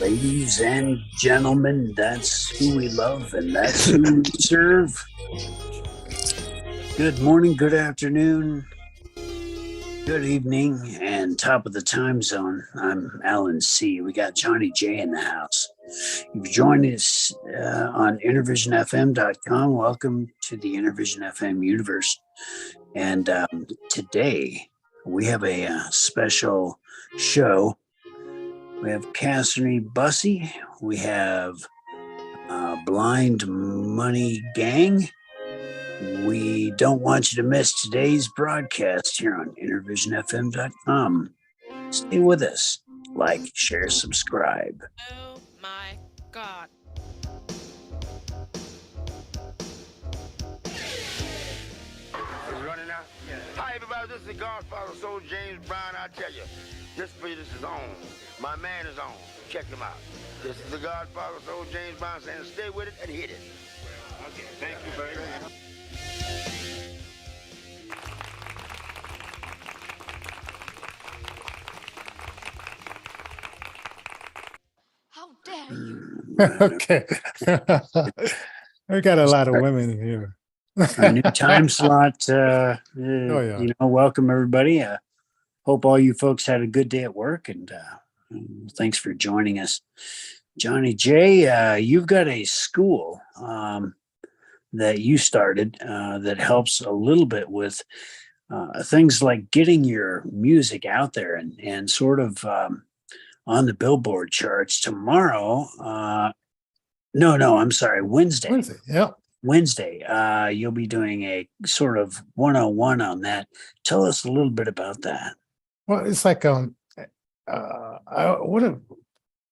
Ladies and gentlemen, that's who we love and that's who we serve. Good morning, good afternoon, good evening, and top of the time zone. I'm Alan C. We got Johnny J in the house. You've joined us on intervisionfm.com. Welcome to the Intervision FM universe. And today we have a special show. We have Cazerny Bussey. We have Blind Money Gang. We don't want you to miss today's broadcast here on intervisionfm.com. Stay with us. Like, share, subscribe. Oh my God. It's running out? Yeah. Hi, everybody. This is the Godfather Soul James Brown. I tell you, this for you, this is on. My man is on. Check him out. This is the Godfather Soul James Brown saying stay with it and hit it. Okay, thank you very much. How dare you? Okay. We got a lot of women here. Our new time slot. Yeah. Welcome everybody. Hope all you folks had a good day at work, and thanks for joining us. Johnny J, you've got a school that you started that helps a little bit with things like getting your music out there and sort of on the Billboard charts tomorrow. I'm sorry, Wednesday. Yeah. Wednesday, you'll be doing a sort of 101 on that. Tell us a little bit about that. Well, it's like I would have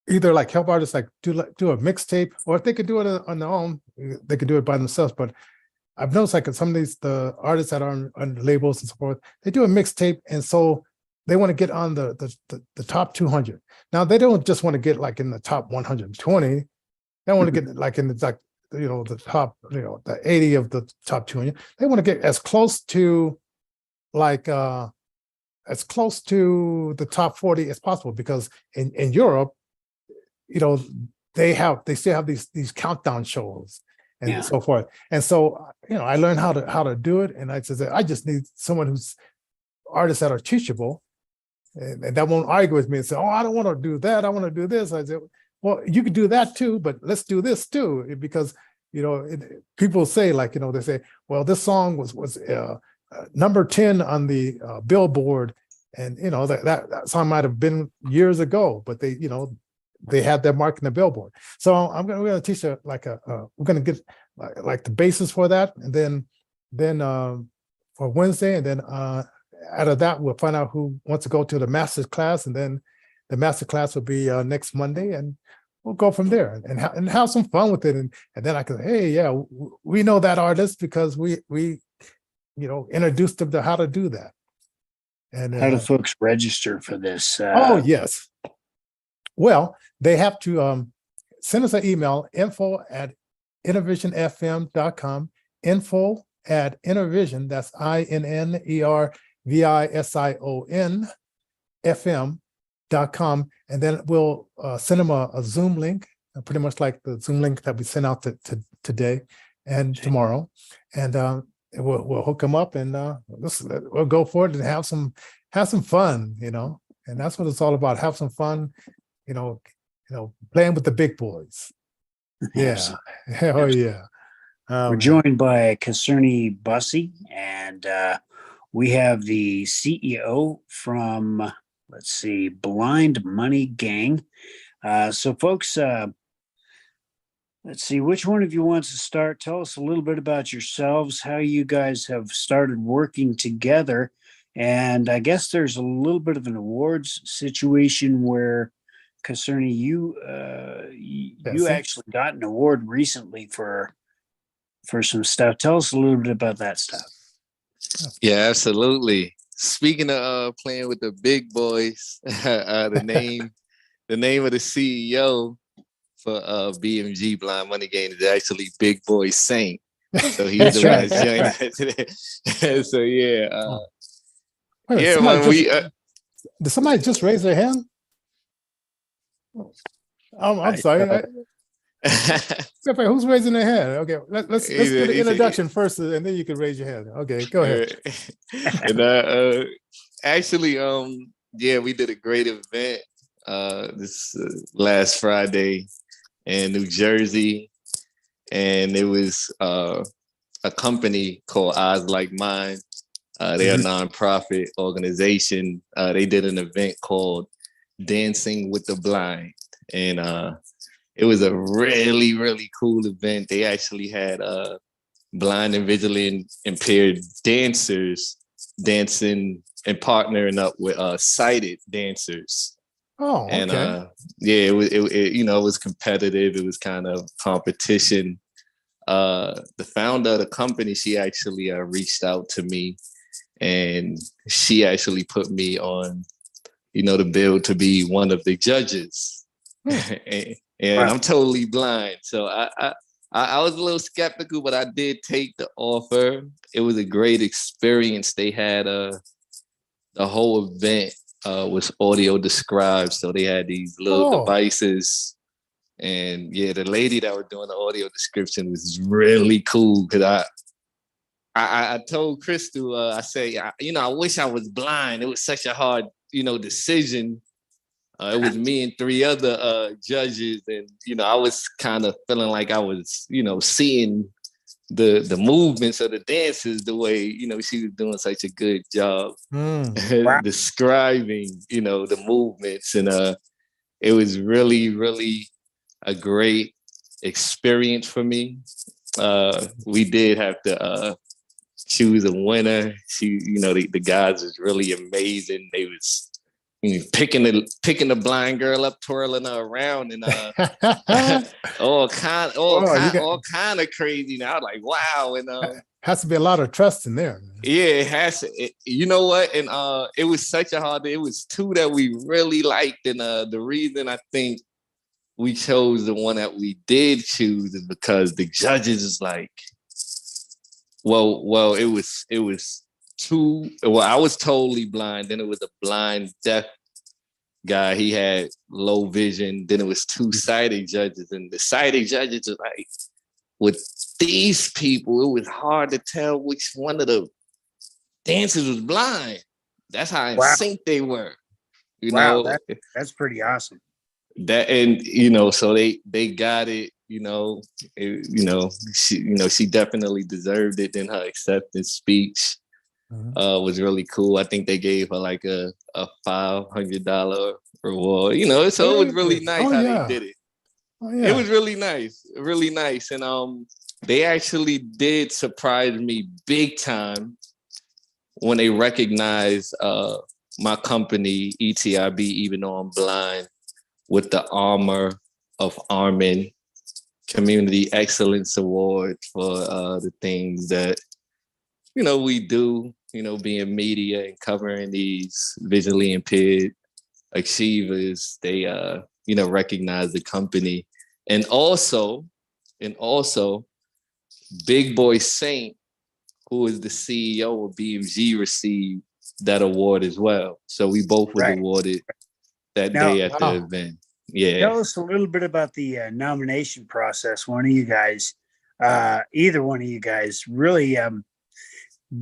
either like help artists like do a mixtape, or if they could do it on their own, they could do it by themselves. But I've noticed like some of the artists that are on labels and so forth, they do a mixtape, and so they want to get on the top 200. Now they don't just want to get like in the top 120. They want to get like in the the top, the 80 of the top 200. They want to get as close to the top 40 as possible, because in Europe, they still have these countdown shows and so forth. And so, I learned how to do it. And I said, I just need someone who's artists that are teachable and that won't argue with me and say, oh, I don't want to do that. I want to do this. I said, well, you could do that too, but let's do this too, because people say they say, well, this song was number 10 on the Billboard, and that song might have been years ago, but they had their mark in the Billboard. So we're going to teach we're going to get like the basis for that, and then for Wednesday, and then out of that we'll find out who wants to go to the master's class, and then the master class will be next Monday, and we'll go from there and have some fun with it. And then I can say, hey, yeah, we know that artist because we introduced them to how to do that. And how do folks register for this? Oh, yes. Well, they have to send us an email, info@intervisionfm.com, info@intervision, that's INNERVISION, FM.com, and then we'll send them a Zoom link, pretty much like the Zoom link that we sent out to today and tomorrow, and we'll hook them up, and we'll go for it and have some fun, and that's what it's all about. Have some fun, playing with the big boys. Yeah. Oh yeah. We're joined by Cazerny Bussey, and we have the CEO from Blind Money Gang. So folks, let's see, which one of you wants to start? Tell us a little bit about yourselves, how you guys have started working together. And I guess there's a little bit of an awards situation where, Cazerny, you actually got an award recently for some stuff. Tell us a little bit about that stuff. Yeah, absolutely. Speaking of playing with the big boys, the name of the CEO for BMG Blind Money Gang is actually Big Boy Saint. So he's the one that's joined us today. So yeah. Did somebody just raise their hand? I'm sorry. Who's raising their hand? Okay, let's get an introduction first, and then you can raise your hand. Okay, go ahead. And actually, yeah, we did a great event this last Friday in New Jersey, and it was a company called Eyes Like Mine. They're a nonprofit organization. They did an event called Dancing with the Blind, and it was a really, really cool event. They actually had blind and visually impaired dancers dancing and partnering up with sighted dancers. Oh, okay. And yeah, it was competitive. It was kind of competition. The founder of the company, she actually reached out to me, and she actually put me on, the bill to be one of the judges. And I'm totally blind, so I was a little skeptical, but I did take the offer. It was a great experience. They had the whole event was audio described, so they had these little devices. And yeah, the lady that was doing the audio description was really cool, because I told Crystal, I say, I wish I was blind. It was such a hard, decision. It was me and 3 other judges, and I was kind of feeling like I was, seeing the movements of the dancers the way she was doing such a good job describing the movements, and it was really, really a great experience for me. We did have to choose a winner. The guys was really amazing. They was picking the blind girl up, twirling her around, and all kind of crazy. Now I was like, wow, and has to be a lot of trust in there. Yeah, it has to. You know what? And it was such a hard. It was 2 that we really liked, and the reason I think we chose the one that we did choose is because the judges is like, well, it was 2. Well, I was totally blind. Then it was a blind deaf guy. He had low vision. Then it was 2 sighted judges, and the sighted judges are like, with these people, it was hard to tell which one of the dancers was blind. That's how in sync they were. That's pretty awesome. That, and so they got it. She definitely deserved it. Then her acceptance speech was really cool. I think they gave her like a $500 reward. So it was really nice how they did it. Oh, yeah. It was really nice, and they actually did surprise me big time when they recognized my company ETIB, even though I'm blind, with the Armor of Armin Community Excellence Award for the things that we do, being media and covering these visually impaired achievers. They recognize the company, and also Big Boy Saint, who is the CEO of BMG, received that award as well. So we both were awarded that day at the event. Yeah. Tell us a little bit about the nomination process. One of you guys, either one of you guys, really,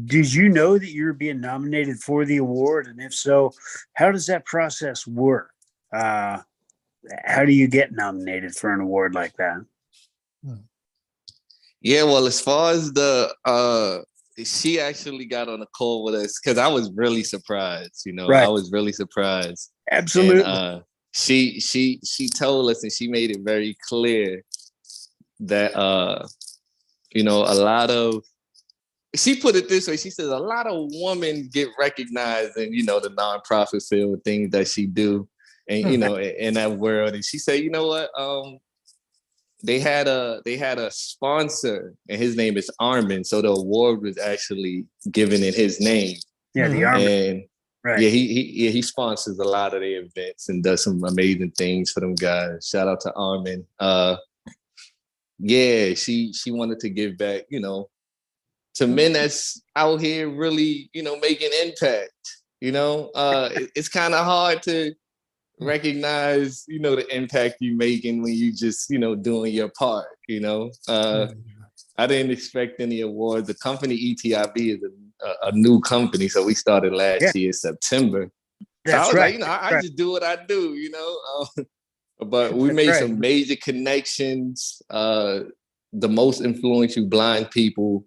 did you know that you were being nominated for the award? And if so, how does that process work? How do you get nominated for an award like that? Yeah, well, as far as she actually got on a call with us, because I was really surprised. I was really surprised. Absolutely. And, she told us, and she made it very clear that a lot of, she put it this way, she says a lot of women get recognized in the nonprofit field, things that she do, and in that world. And she said, you know what, they had a sponsor, and his name is Armin, so the award was actually given in his name. Yeah, the Armin. And yeah, he sponsors a lot of their events and does some amazing things for them guys. Shout out to Armin. Yeah, she wanted to give back, to men that's out here really, making impact. It's kind of hard to recognize, the impact you're making when you just, doing your part, I didn't expect any awards. The company ETIB is a new company. So we started last year, September. So I was like, I just do what I do, but we made some major connections. The most influential blind people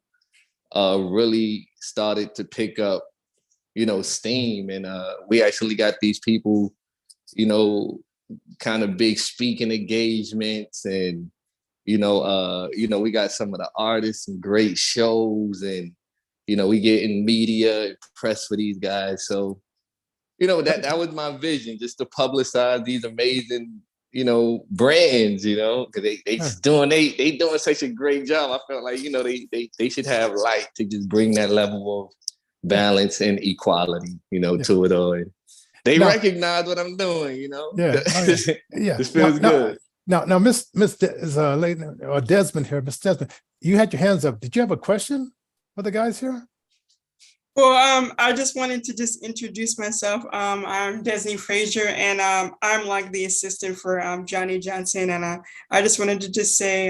really started to pick up, steam. And we actually got these people, kind of big speaking engagements, and we got some of the artists and great shows, and we get in media, press for these guys. So that was my vision, just to publicize these amazing brands, because they doing such a great job. I felt like they should have light to just bring that level of balance and equality to it all. And they recognize what I'm doing, This feels good. Now, Miss Desmond here, Miss Desmond, you had your hands up. Did you have a question for the guys here? Well, I just wanted to just introduce myself. I'm Desney Frazier, and I'm like the assistant for Johnny Johnson. And I just wanted to just say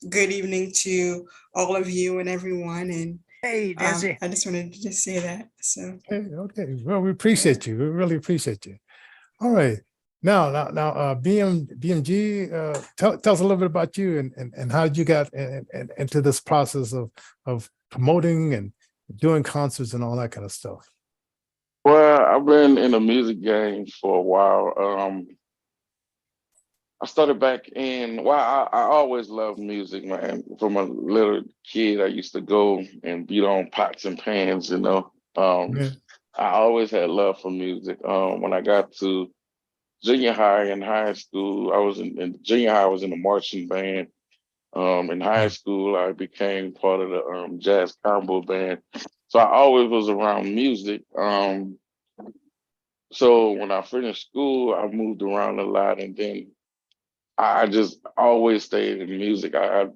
good evening to all of you and everyone. And hey, Desi. I just wanted to just say that. So okay. Well, we appreciate you. We really appreciate you. All right. Now, BMG, tell us a little bit about you and how you got into this process of promoting and doing concerts and all that kind of stuff. Well, I've been in the music game for a while. I started back I always loved music, man. From a little kid, I used to go and beat on pots and pans, I always had love for music. When I got to junior high and high school, I was in junior high, I was in the marching band. In high school, I became part of the jazz combo band. So I always was around music. So when I finished school, I moved around a lot, and then I just always stayed in music. I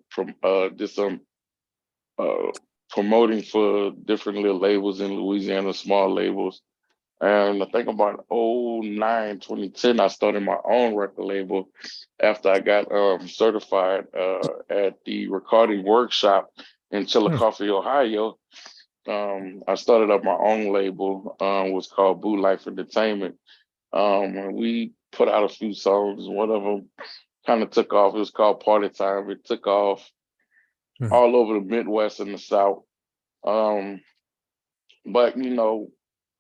did some promoting for different little labels in Louisiana, small labels. And I think about 2010, I started my own record label after I got certified at the recording workshop in Chillicothe, Ohio. I started up my own label, was called Boo Life Entertainment. And we put out a few songs. One of them kind of took off. It was called Party Time. It took off all over the Midwest and the South. But,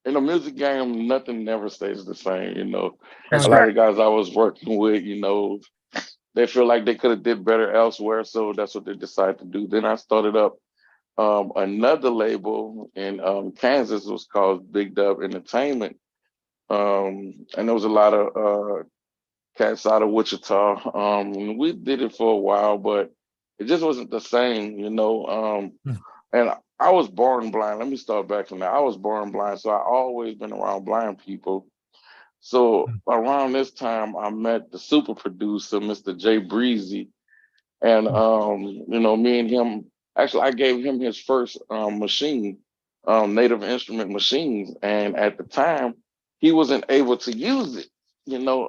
in the music game, nothing never stays the same, That's a lot of guys I was working with, they feel like they could have did better elsewhere, so that's what they decided to do. Then I started up another label in Kansas. It was called Big Dub Entertainment, and there was a lot of cats out of Wichita. We did it for a while, but it just wasn't the same, and I was born blind. Let me start back from that. I was born blind, so I always been around blind people. So around this time, I met the super producer, Mr. Jay Breezy, and me and him. Actually, I gave him his first machine, Native Instrument machines, and at the time, he wasn't able to use it, because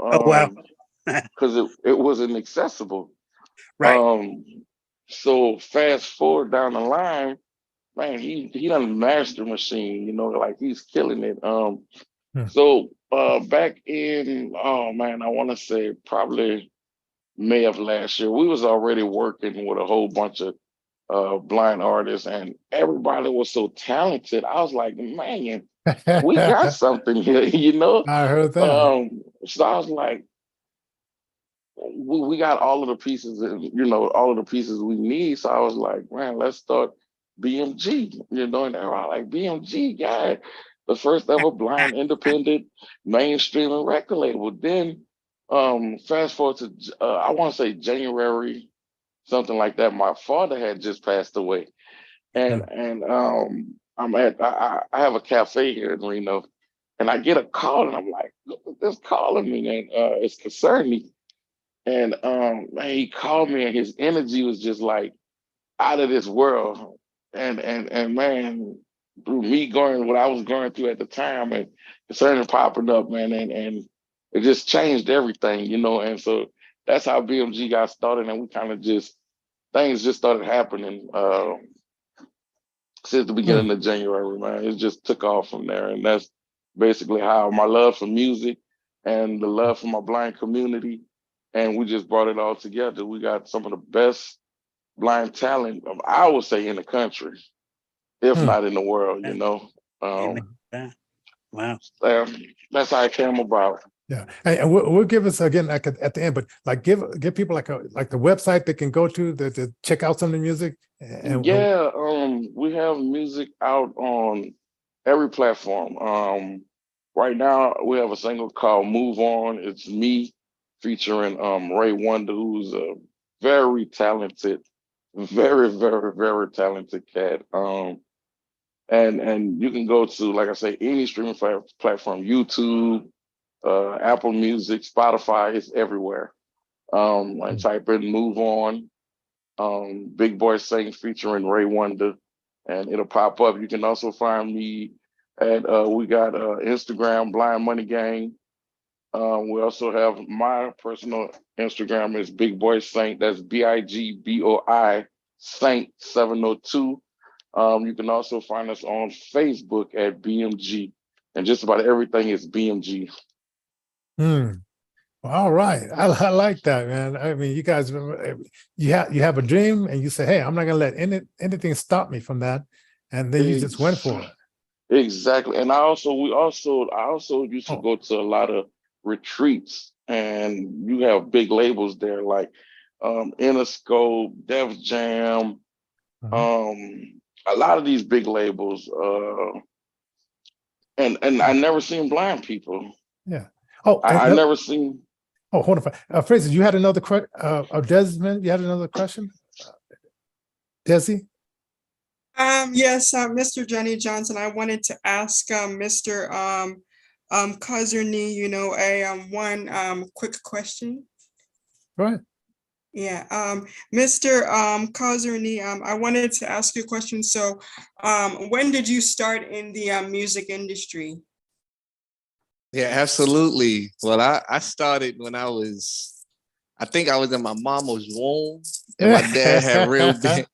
it wasn't accessible. Right. So fast forward down the line, man, he done master machine, like he's killing it. So back in, I want to say probably May of last year, we was already working with a whole bunch of blind artists, and everybody was so talented. I was like, man, we got something here, I heard that. So I was like, we got all of the pieces, all of the pieces we need. So I was like, man, let's start BMG, and they were like, BMG, guy, the first ever blind independent mainstream record label. Then fast forward to I want to say January, something like that. My father had just passed away, and I have a cafe here in Reno, and I get a call, and I'm like, look at this calling me, and it's Cazerny. And man, he called me, and his energy was just like out of this world. And man, through me going what I was going through at the time, and Cazerny popping up, man, and it just changed everything, you know. And so that's how BMG got started, and we kind of just things just started happening since the Hmm. beginning of January, man. It just took off from there, and that's basically how my love for music and the love for my blind community, and we just brought it all together. We got some of the best blind talent, I would say, in the country, if Hmm. not in the world, you Yeah. know. Amen. Yeah. Wow. That's how it came about. Yeah, and we'll give us again like at the end, but like give people like the website they can go to check out some of the music. Yeah, we have music out on every platform. Right now we have a single called "Move On." It's me featuring Ray Wonder, who's a very talented, very talented cat. And you can go to, like I say, any streaming platform, YouTube, Apple Music, Spotify, it's everywhere. And type in "Move On," Big Boy Sing featuring Ray Wonder, and it'll pop up. You can also find me at we got Instagram, Blind Money Gang. We also have my personal Instagram is Big Boy Saint. That's BIGBOI Saint 702. You can also find us on Facebook at BMG, and just about everything is BMG. Hmm. All right, I like that, man. I mean, you guys, you have a dream, and you say, "Hey, I'm not gonna let anything stop me from that," and then you just went for it. Exactly. And I also used to Oh, go to a lot of retreats, and you have big labels there like Interscope, Def Jam, uh-huh. a lot of these big labels. And I never seen blind people. Yeah. Oh, I never seen. hold on. Fraser, you had another question. Desmond, you had another question. Desi? Yes, Mr. Johnny Johnson, I wanted to ask Mr. Cazerny, a one quick question. Go ahead. Yeah, Mr. Cazerny, I wanted to ask you a question. So, when did you start in the music industry? Yeah, absolutely. Well, I started when I think I was in my mama's womb, and my dad had real big.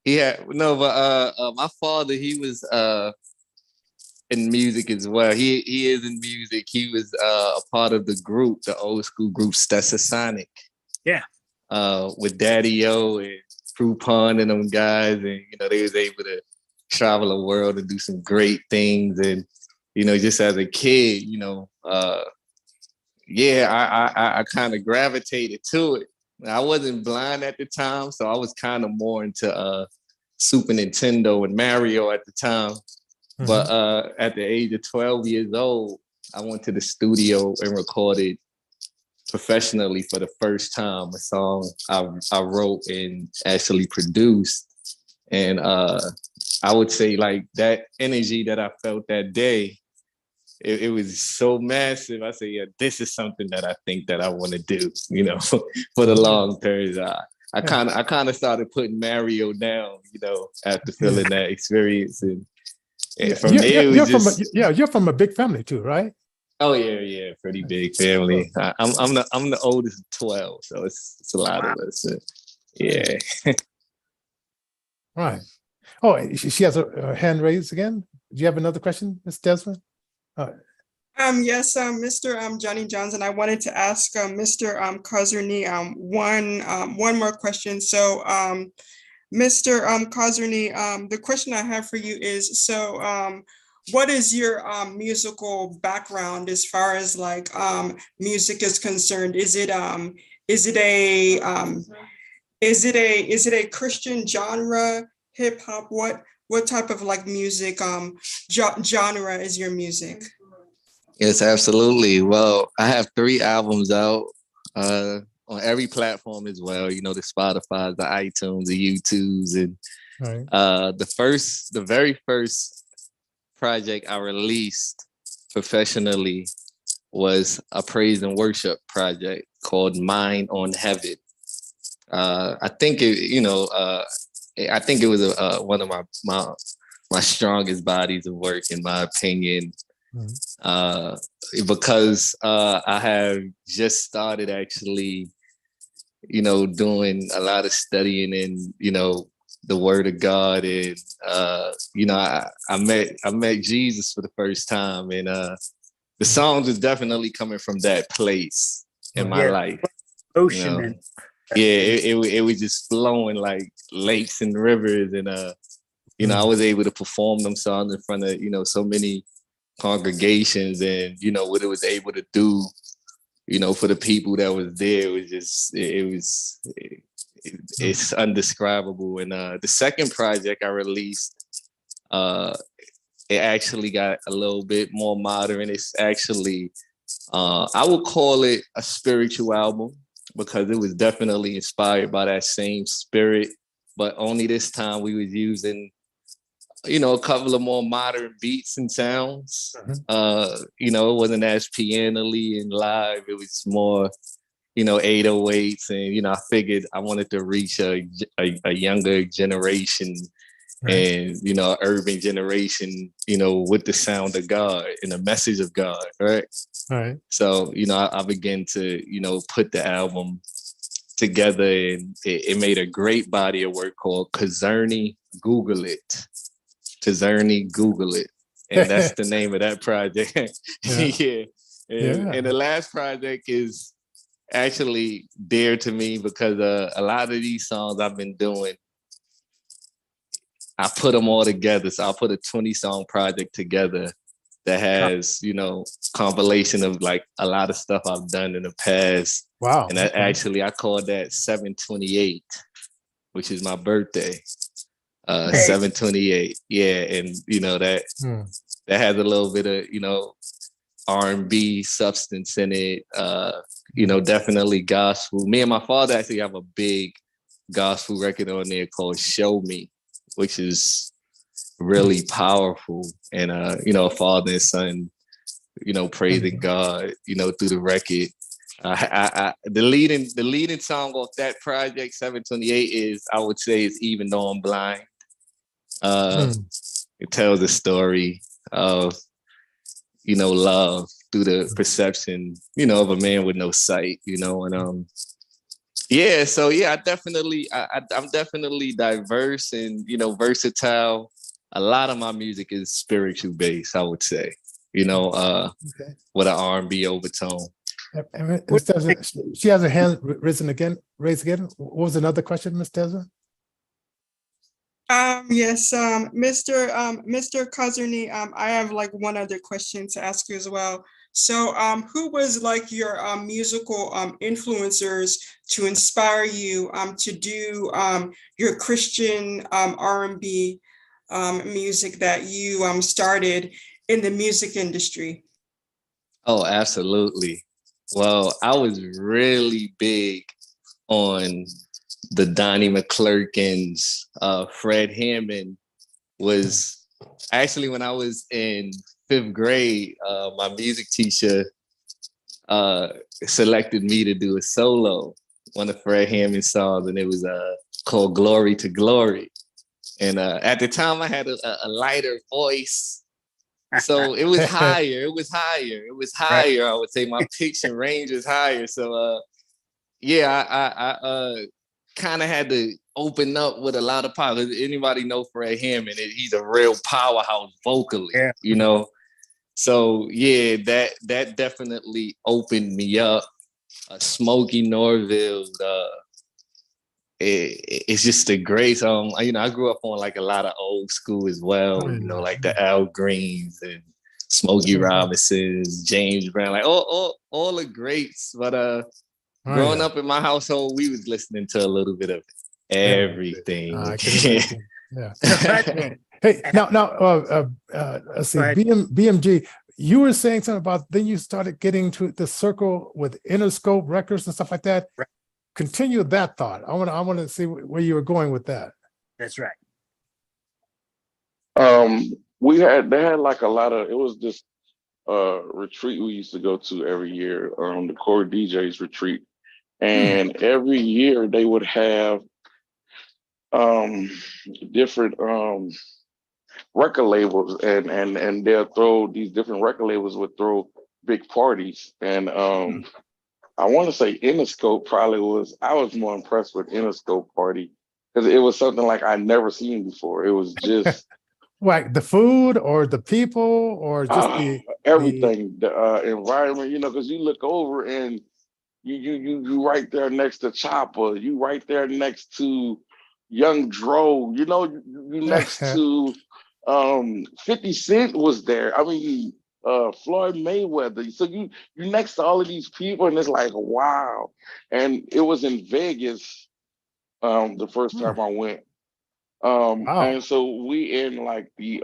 He had no, but my father, he was in music as well. He is in music. He was a part of the group, the old school group Stetsasonic. Yeah. With Daddy O and Crew Pun and them guys, and they was able to travel the world and do some great things. And just as a kid, I kind of gravitated to it. I wasn't blind at the time, so I was kind of more into Super Nintendo and Mario at the time. Mm-hmm. But at the age of 12 years old, I went to the studio and recorded professionally for the first time a song I wrote and actually produced. And I would say like that energy that I felt that day, it was so massive. I said, yeah, this is something that I think that I want to do, for the long term. I kind of started putting Mario down, after feeling that experience. And from there, you're from a big family too, right? Oh yeah, pretty big family. I'm the oldest of 12, so it's a lot of us. Yeah. Right. Oh, she has her hand raised again. Do you have another question, Ms. Desmond? Yes, Mr. Johnny Johnson, I wanted to ask Mr. Cazerny one more question. So, Mr. Cazerny, the question I have for you is, so what is your musical background as far as like music is concerned? Is it a Christian genre, hip hop? What type of like music genre is your music? Yes, absolutely. Well, I have 3 albums out on every platform as well. The Spotify's, the iTunes, the YouTubes, and right. The very first project I released professionally was a praise and worship project called Mind on Heaven. I think it was one of my strongest bodies of work, in my opinion. because I have just started actually, doing a lot of studying in, the Word of God, and I met Jesus for the first time, and the songs is definitely coming from that place in my life. Ocean and it was just flowing like lakes and rivers, and I was able to perform them songs in front of so many congregations, and what it was able to do for the people that was there. It was just it's undescribable. And the second project I released, it actually got a little bit more modern. It's actually I would call it a spiritual album, because it was definitely inspired by that same spirit, but only this time we was using a couple of more modern beats and sounds. It wasn't as piano-y and live. It was more, 808s. And, I figured I wanted to reach a younger generation, and, urban generation, with the sound of God and the message of God. Right. All right. So, I began to, put the album together, and it made a great body of work called Cazerny. Google it. Cazerny, Google it. And that's the name of that project. Yeah. And the last project is actually dear to me, because a lot of these songs I've been doing, I put them all together. So I put a 20-song project together that has, compilation of like a lot of stuff I've done in the past. Wow. And actually I call that 728, which is my birthday. 728. Yeah. And that has a little bit of, R&B substance in it. Definitely gospel. Me and my father actually have a big gospel record on there called Show Me, which is really powerful. And a father and son, praising God, through the record. The leading song off that project, 728, is, I would say, is Even Though I'm Blind. It tells a story of, love through the perception, of a man with no sight, and so I'm definitely diverse and, versatile. A lot of my music is spiritual based, I would say, with an R&B overtone. She has her hand raised again. What was another question, Ms. Desmond? Yes, Mr. Cazerny, I have like one other question to ask you as well. So, who was like your musical influencers to inspire you to do your Christian R&B music that you started in the music industry? Oh, absolutely. Well, I was really big on the Donnie McClurkins. Fred Hammond was actually, when I was in 5th grade, my music teacher selected me to do a solo, one of Fred Hammond's songs, and it was called Glory to Glory. And at the time I had a lighter voice, so it was higher. I would say my pitch and range was higher. So I kind of had to open up with a lot of power. Anybody know Fred Hammond? He's a real powerhouse vocalist, So that definitely opened me up. Smokey Norville, it's just a great song. I grew up on like a lot of old school as well, like the Al Greens and Smokey Robinsons, James Brown, like all the greats. But growing up in my household, we was listening to a little bit of everything. Hey, now, let's see, BMG. You were saying something about then you started getting to the circle with Interscope Records and stuff like that. Right. Continue that thought. I want to see where you were going with that. That's right. They had like a lot of, it was this retreat we used to go to every year, the Core DJs retreat. And every year they would have different record labels, and they'll throw these different record labels would throw big parties, and I want to say Interscope probably was. I was more impressed with Interscope party because it was something like I'd never seen before. It was just Like the food or the people or just the everything, the environment, because you look over and you right there next to Chopper, you right there next to Young Dro, you next to 50 Cent was there. I mean, Floyd Mayweather. So you next to all of these people, and it's like, wow. And it was in Vegas the first time I went. wow. And so we in like the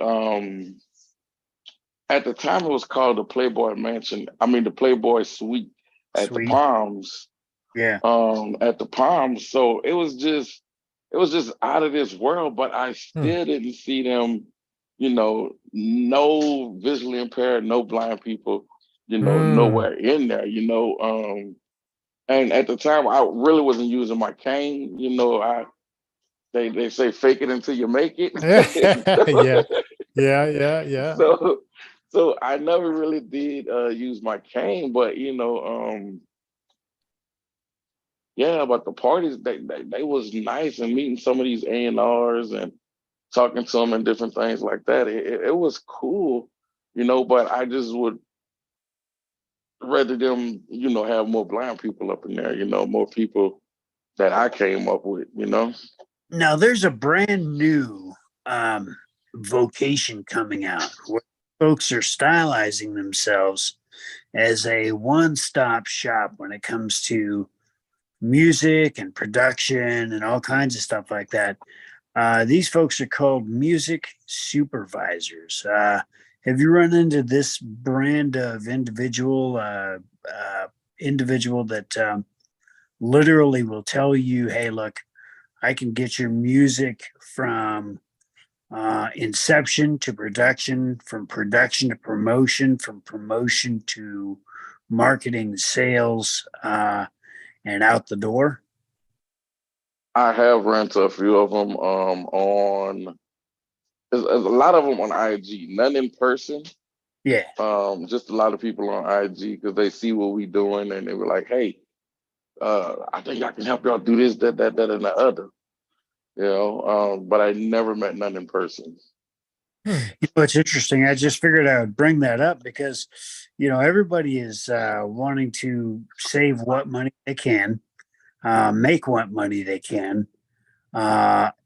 at the time it was called the Playboy Mansion. I mean the Playboy Suite at the Sweet. Palms. Yeah. At the Palms. So it was just out of this world, but I still didn't see them, no visually impaired, no blind people, nowhere in there, and at the time I really wasn't using my cane, they say fake it until you make it. Yeah. Yeah. so I never really did use my cane, but yeah, but the parties they was nice, and meeting some of these A&Rs and talking to them and different things like that. It was cool, but I just would rather them, have more blind people up in there, more people that I came up with. Now there's a brand new vocation coming out where folks are stylizing themselves as a one-stop shop when it comes to music and production and all kinds of stuff like that. These folks are called music supervisors. Have you run into this brand of individual that literally will tell you, "Hey, look, I can get your music from inception to production, from production to promotion, from promotion to marketing, sales, and out the door"? I have run to a few of them on. There's a lot of them on IG, none in person. Yeah. Just a lot of people on IG because they see what we doing and they were like, "Hey, I think I can help y'all do this, that, and the other." But I never met none in person. It's interesting. I just figured I would bring that up because, everybody is wanting to save what money they can, make what money they can.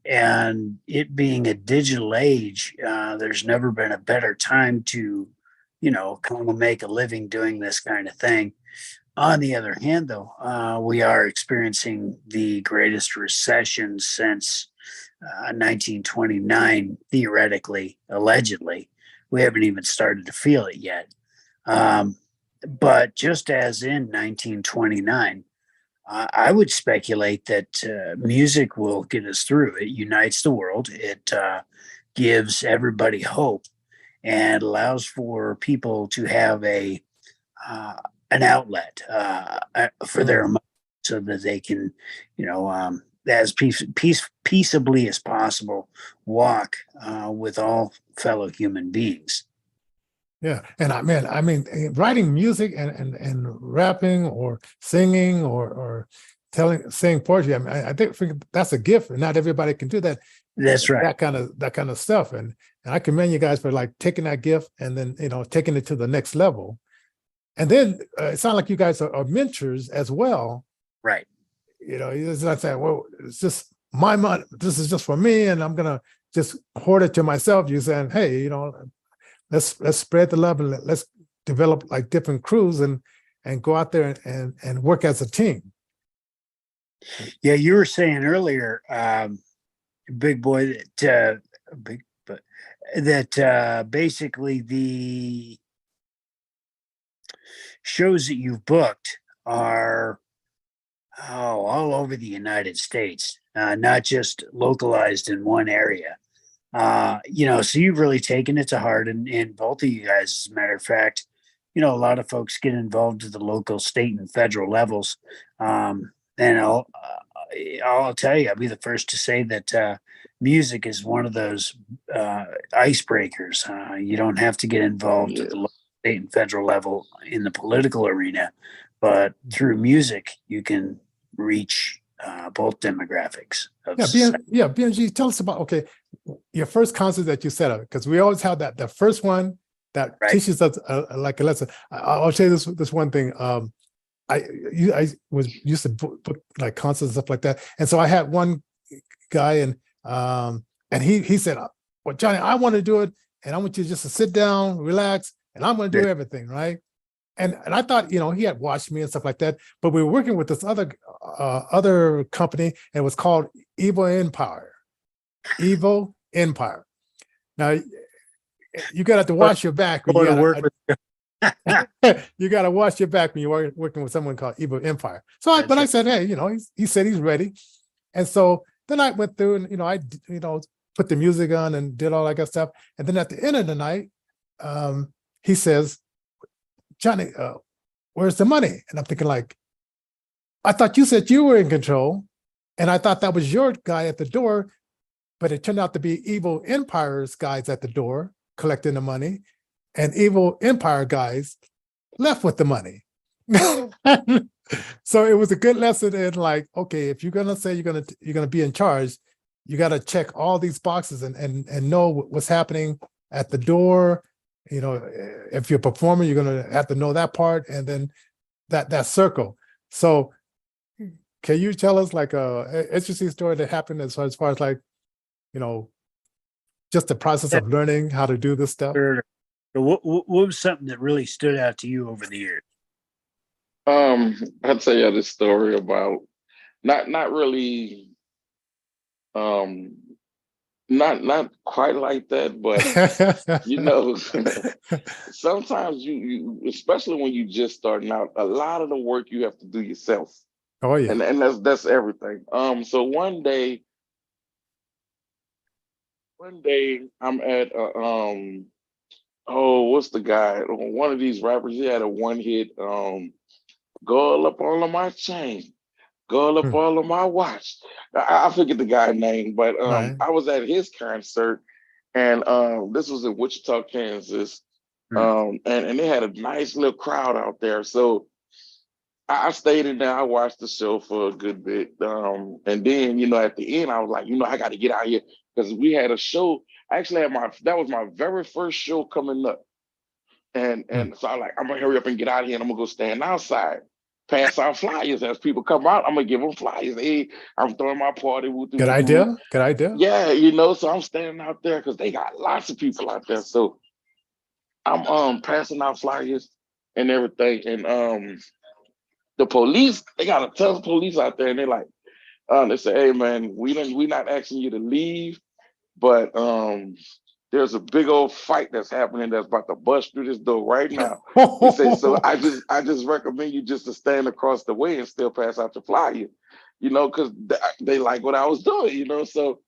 And it being a digital age, there's never been a better time to, kind of make a living doing this kind of thing. On the other hand, though, we are experiencing the greatest recession since 1929, theoretically, allegedly. We haven't even started to feel it yet. But just as in 1929, I would speculate that music will get us through. It unites the world. It gives everybody hope and allows for people to have an outlet for their emotions so that they can, as peaceably as possible, walk with all fellow human beings. Yeah, and I mean, writing music and rapping or singing or saying poetry. I mean, I think that's a gift, and not everybody can do that. That's right. That kind of stuff, and I commend you guys for like taking that gift and then taking it to the next level. And then it sounds like you guys are mentors as well. Right. It's not saying, well, it's just my money. This is just for me, and I'm gonna just hoard it to myself. You're saying, hey, let's spread the love and let's develop like different crews and go out there and work as a team. Yeah, you were saying earlier, big boy, that basically the shows that you've booked are all over the United States, not just localized in one area. So you've really taken it to heart, and both of you guys, as a matter of fact, a lot of folks get involved at the local, state, and federal levels, and I'll tell you, I'll be the first to say that music is one of those icebreakers. You don't have to get involved at the local, state, and federal level in the political arena, but through music, you can reach both demographics of society. BMG, tell us about your first concert that you set up, because we always have that the first one that teaches us like a lesson. I'll say this one thing. I used to book like concerts and stuff like that, and so I had one guy, and he said, "Well, Johnny, I want to do it, and I want you just to sit down, relax, and I'm going to do everything, right?" And I thought, he had watched me and stuff like that, but we were working with this other company, and it was called Evo Empire. Evo Empire. Now, you got to watch your back. Go to work with you got to watch your back when you're working with someone called Evo Empire. So, I said, hey, he said he's ready, and so then I went through and I put the music on and did all that good stuff, and then at the end of the night, he says, Johnny, where's the money? And I'm thinking like, I thought you said you were in control, and I thought that was your guy at the door, but it turned out to be Evo Empire's guys at the door collecting the money, and Evo Empire guys left with the money. So it was a good lesson in like, okay, if you're gonna say you're gonna be in charge, you got to check all these boxes and know what's happening at the door. If you're a performer, you're gonna have to know that part, and then that circle. So can you tell us like a interesting story that happened as far as like, just the process of learning how to do this stuff? What was something that really stood out to you over the years? I'd tell you this story about not really, not quite like that, but sometimes you especially when you just starting out, a lot of the work you have to do yourself. Oh yeah, and that's everything. So one day I'm at what's the guy? One of these rappers, he had a one hit, girl up all of my chain, girl up all of my watch. I forget the guy's name, but I was at his concert, and this was in Wichita, Kansas. And they had a nice little crowd out there. So I stayed in there, I watched the show for a good bit. And then, at the end, I was like, I got to get out here, because we had a show. I actually had that was my very first show coming up. And so I'm like, I'm gonna hurry up and get out of here, and I'm gonna go stand outside, pass out flyers as people come out. I'm gonna give them flyers. Hey, I'm throwing my party. Good idea. Yeah, so I'm standing out there because they got lots of people out there. So I'm passing out flyers and everything. And the police, they got a ton of police out there, and they're like, they say, hey man, we not asking you to leave, but there's a big old fight that's happening that's about to bust through this door right now. He said, so I just recommend you just to stand across the way and still pass out your flyer, because they like what I was doing, So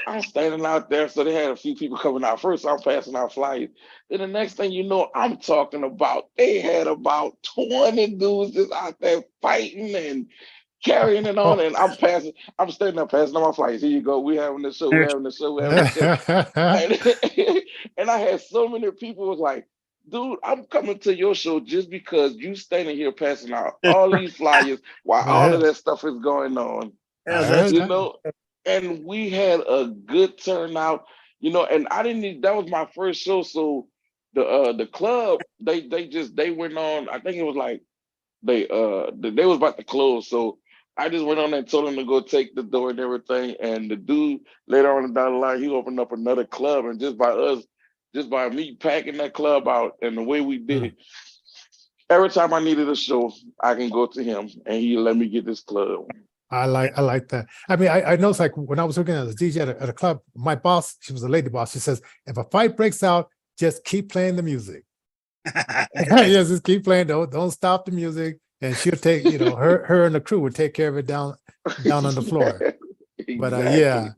I'm standing out there. So they had a few people coming out first. So I'm passing out flyers. Then the next thing you know, I'm talking about, they had about 20 dudes just out there fighting and carrying it on, and I'm standing there passing on my flights. Here you go. We having the show. And I had so many people was like, dude, I'm coming to your show just because you standing here passing out all these flyers while all of that stuff is going on. And we had a good turnout, and I didn't need, that was my first show. So the club, they went on, I think it was like they was about to close. So I just went on there and told him to go take the door and everything. And the dude later on down the line, he opened up another club. And just by me packing that club out and the way we did it, every time I needed a show, I can go to him and he let me get this club. I like that. I mean, I noticed like when I was working as a DJ at a club, my boss, she was a lady boss. She says, if a fight breaks out, just keep playing the music. Yes, just keep playing. Don't stop the music. And she'll take, her and the crew would take care of it down on the floor. Exactly. But yeah,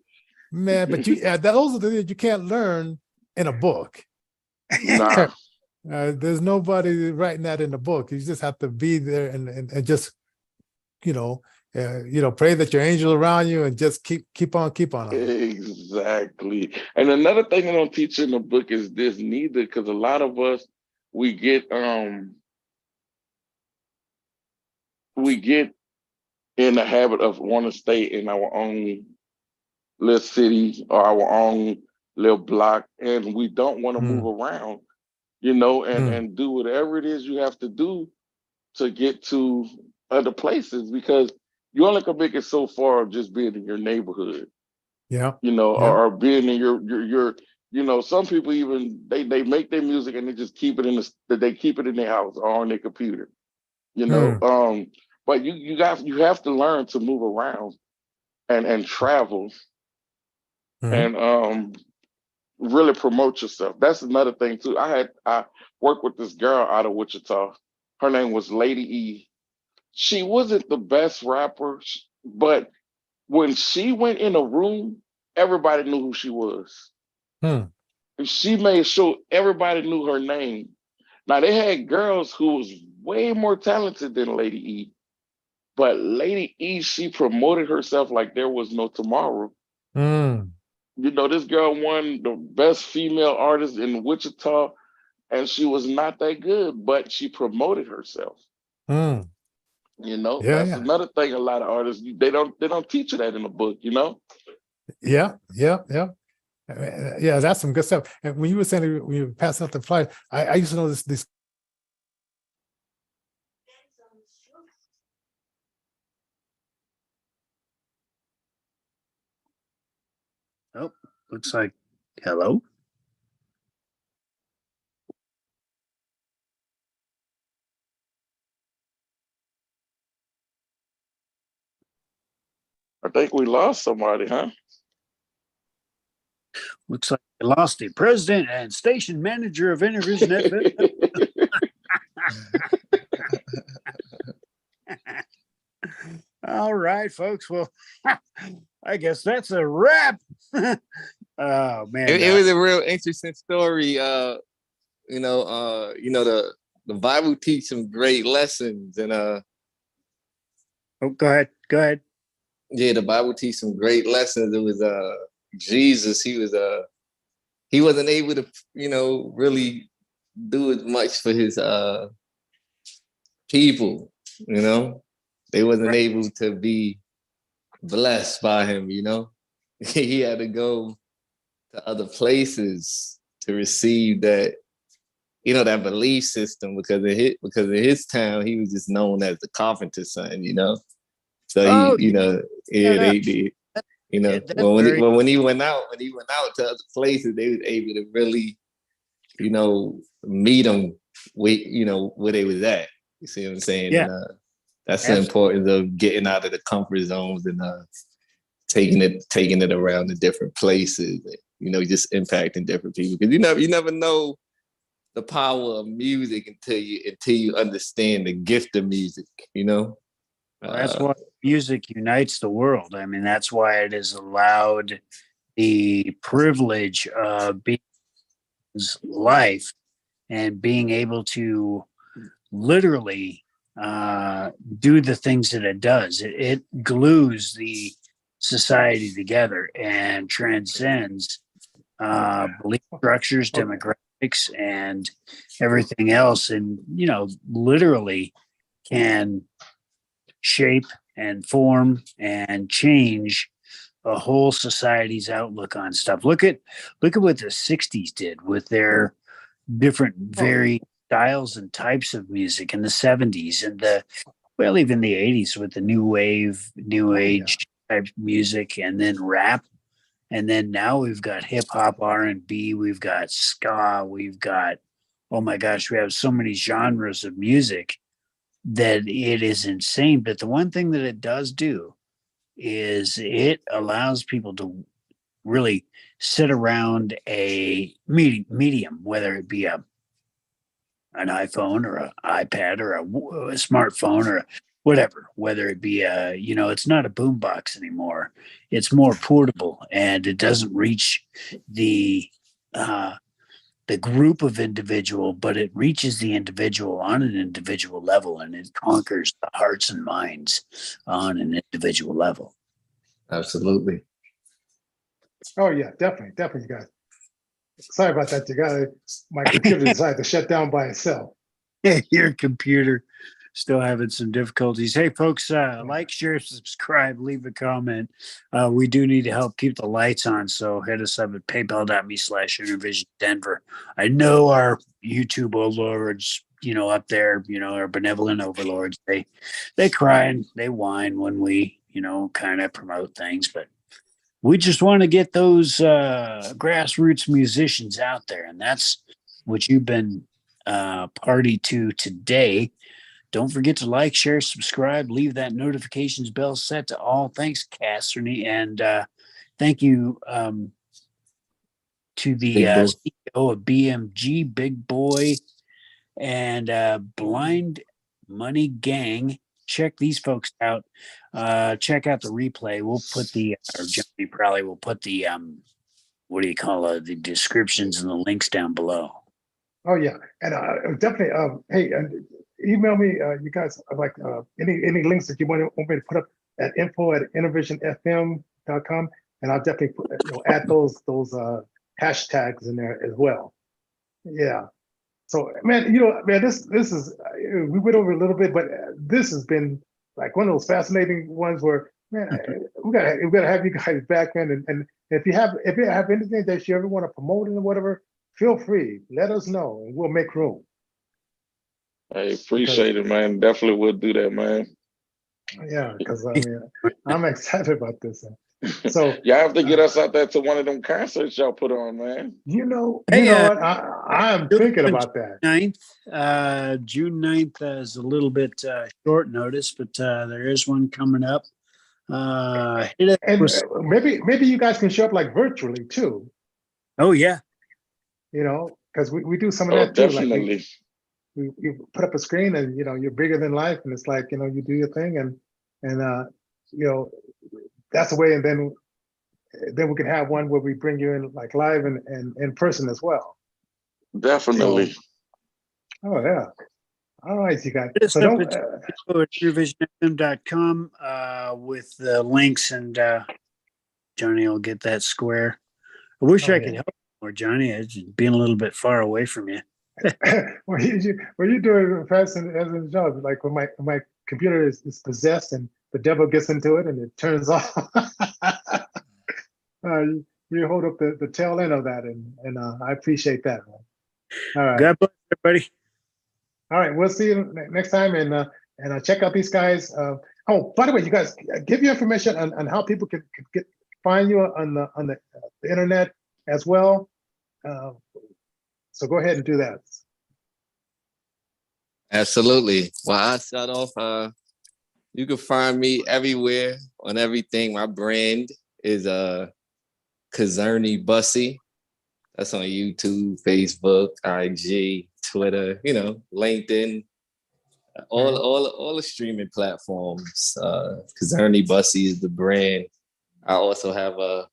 man, but those are the things you can't learn in a book. Nah. There's nobody writing that in the book. You just have to be there and just, pray that your angel around you and just keep on. Exactly. And another thing I don't teach in the book is this neither, because a lot of us we get in the habit of wanting to stay in our own little city or our own little block, and we don't want to move around, and do whatever it is you have to do to get to other places, because you only can make it so far of just being in your neighborhood, Yeah. or being in your some people even they make their music and they just keep it in their house or on their computer, but you have to learn to move around and travel and really promote yourself. That's another thing too. I worked with this girl out of Wichita. Her name was Lady E. She wasn't the best rapper, but when she went in a room, everybody knew who she was. And she made sure everybody knew her name. Now they had girls who was way more talented than Lady E, but Lady E, she promoted herself like there was no tomorrow. This girl won the best female artist in Wichita, and she was not that good, but she promoted herself. That's another thing. A lot of artists they don't teach you that in the book. Yeah. That's some good stuff. And when you were saying when you were passing out the flyers, I used to know this. Oh, looks like hello. I think we lost somebody, huh? Looks like we lost the president and station manager of InterVision. All right, folks. Well, I guess that's a wrap. Oh man, it was a real interesting story. The Bible teach some great lessons, and oh, go ahead. Yeah, the Bible teach some great lessons. It was Jesus. He wasn't able to really do as much for his people. They wasn't able to be blessed by him. He had to go to other places to receive that that belief system, because of his town, he was just known as the carpenter's son. So he, they did. When he went out to other places, they was able to really, meet him where they was at. You see what I'm saying? Yeah. And, that's the importance of getting out of the comfort zones and taking it around to different places. Just impacting different people, because you never know the power of music until you understand the gift of music. That's why music unites the world. I mean, that's why it is allowed the privilege of being life and being able to literally do the things that it does. It glues the society together and transcends belief structures, demographics, and everything else, and literally can shape and form and change a whole society's outlook on stuff. Look at what the 60s did with their different varied styles and types of music, in the 70s and even the 80s with the new wave, new age type music, and then rap. And then now we've got hip hop, R&B, we've got ska, we've got, oh my gosh, we have so many genres of music that it is insane. But the one thing that it does do is it allows people to really sit around a medium, whether it be an iPhone or an iPad or a smartphone or whatever, whether it be it's not a boombox anymore. It's more portable, and it doesn't reach the the group of individual, but it reaches the individual on an individual level, and it conquers the hearts and minds on an individual level. Absolutely. Oh yeah, definitely, you guys. Sorry about that. You got my computer decided to shut down by itself. Your computer still having some difficulties. Hey, folks, like, share, subscribe, leave a comment. We do need to help keep the lights on, so hit us up at paypal.me/Intervision Denver. I know our YouTube overlords, up there, our benevolent overlords, they cry and they whine when we, kind of promote things, but we just want to get those grassroots musicians out there, and that's what you've been party to today. Don't forget to like, share, subscribe, leave that notifications bell set to all. Thanks, Cazerny, and thank you to the CEO of BMG, Big Boy, and Blind Money Gang. Check these folks out. Check out the replay. We'll put or Johnny probably will put the the descriptions and the links down below. Oh yeah, and definitely. Hey, email me. You guys like any links that you want me to put up at info@intervisionfm.com, and I'll definitely add those hashtags in there as well. Yeah. So man, this is we went over a little bit, but this has been like one of those fascinating ones where man, we gotta have you guys back, man, and if you have anything that you ever want to promote and whatever, feel free, let us know and we'll make room. I appreciate it, man. Definitely would do that, man. Yeah, because I'm excited about this. So y'all have to get us out there to one of them concerts y'all put on, man. You know what? I'm thinking about that. June 9th is a little bit short notice, but there is one coming up. And maybe you guys can show up like virtually too. Oh yeah. Because we do some of that too. Definitely. Like you put up a screen and you're bigger than life, and it's like you do your thing, and that's the way. And then we can have one where we bring you in like live and in person as well. Definitely. Oh yeah. All right, you guys. So don't go to intervisionfm.com with the links, and Johnny will get that square. I wish I could help more, Johnny. It's being a little bit far away from you. Well, you doing fast as a job. Like when my computer is possessed and the devil gets into it and it turns off. You hold up the tail end of that, and I appreciate that, man. All right. God bless everybody. All right, we'll see you next time, and check out these guys. Oh, by the way, you guys give your information on how people can find you on the internet as well. So go ahead and do that. Absolutely. Well, I start off. You can find me everywhere on everything. My brand is Cazerny Bussey. That's on YouTube, Facebook, IG, Twitter, LinkedIn, all the streaming platforms. Cazerny Bussey is the brand. I also have a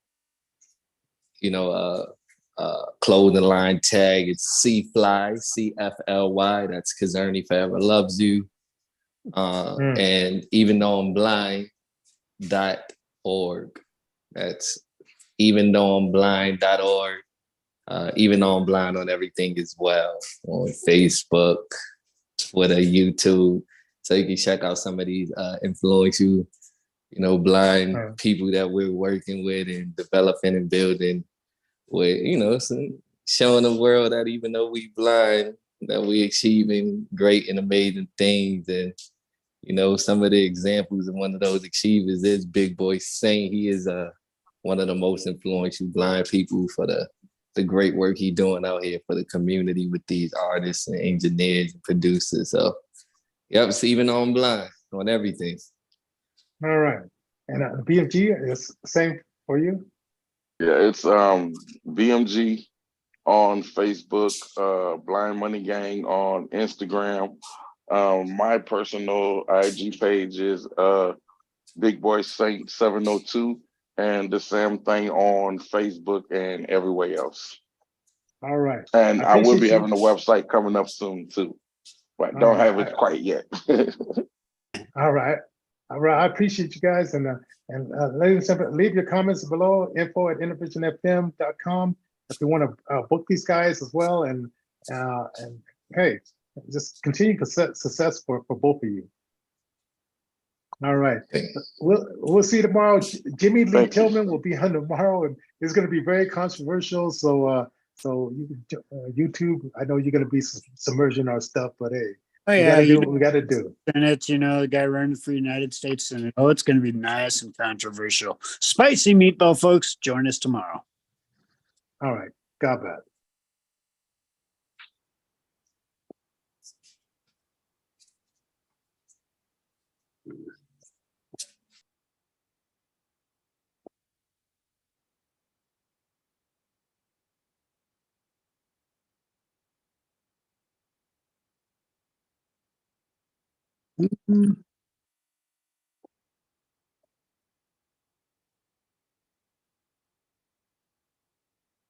clothing line tag. It's CFly, CFLY. That's Cazerny Forever Loves You. And even though I'm blind.org. That's even though I'm blind.org. Even though I'm blind on everything as well, on Facebook, Twitter, YouTube. So you can check out some of these influential, blind people that we're working with and developing and building with, showing the world that even though we blind, that we achieving great and amazing things. And, some of the examples of one of those achievers is Big Boy Saint. He is one of the most influential blind people for the great work he's doing out here for the community with these artists and engineers and producers. So, it's even though I'm blind on everything. All right. And BMG is the same for you? Yeah, it's BMG on Facebook, Blind Money Gang on Instagram. My personal IG page is Big Boy Saint 702. And the same thing on Facebook and everywhere else. All right. And I will appreciate be you. having a website coming up soon too, but All don't right. have it quite yet. All right. All right. I appreciate you guys. And ladies and gentlemen, leave your comments below, info@innovationfm.com if you want to book these guys as well. And hey, just continue success for both of you. All right. We'll see you tomorrow. Jimmy Lee Thank you. Tillman will be on tomorrow, and it's going to be very controversial. So you can YouTube. I know you're going to be submerging our stuff, but hey, Oh we yeah, got to do what we got to do. Senate, the guy running for United States Senate. Oh, it's going to be nice and controversial. Spicy meatball, folks. Join us tomorrow. All right. God bless.